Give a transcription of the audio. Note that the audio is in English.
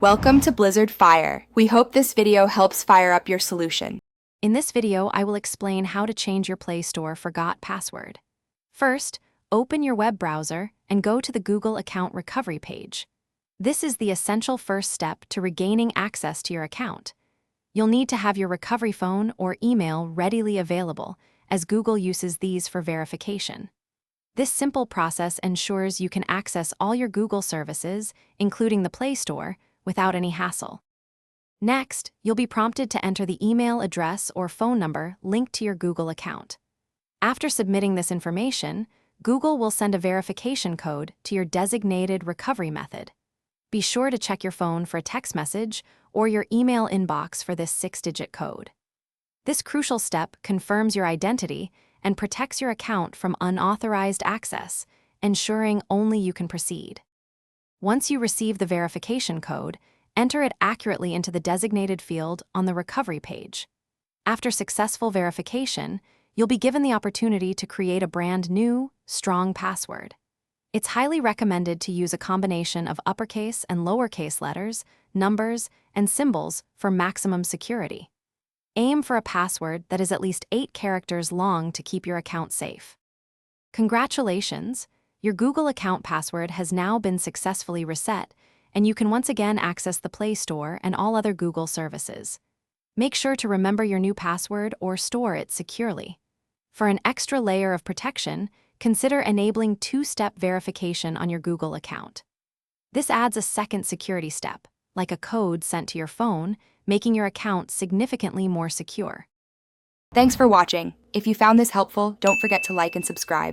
Welcome to Blizzard Fire. We hope this video helps fire up your solution. In this video, I will explain how to change your Play Store forgot password. First, open your web browser and go to the Google account recovery page. This is the essential first step to regaining access to your account. You'll need to have your recovery phone or email readily available, as Google uses these for verification. This simple process ensures you can access all your Google services, including the Play Store, without any hassle. Next, you'll be prompted to enter the email address or phone number linked to your Google account. After submitting this information, Google will send a verification code to your designated recovery method. Be sure to check your phone for a text message or your email inbox for this 6-digit code. This crucial step confirms your identity and protects your account from unauthorized access, ensuring only you can proceed. Once you receive the verification code, enter it accurately into the designated field on the recovery page. After successful verification, you'll be given the opportunity to create a brand new, strong password. It's highly recommended to use a combination of uppercase and lowercase letters, numbers, and symbols for maximum security. Aim for a password that is at least 8 characters long to keep your account safe. Congratulations! Your Google account password has now been successfully reset, and you can once again access the Play Store and all other Google services. Make sure to remember your new password or store it securely. For an extra layer of protection, consider enabling 2-step verification on your Google account. This adds a second security step, like a code sent to your phone, making your account significantly more secure. Thanks for watching. If you found this helpful, don't forget to like and subscribe.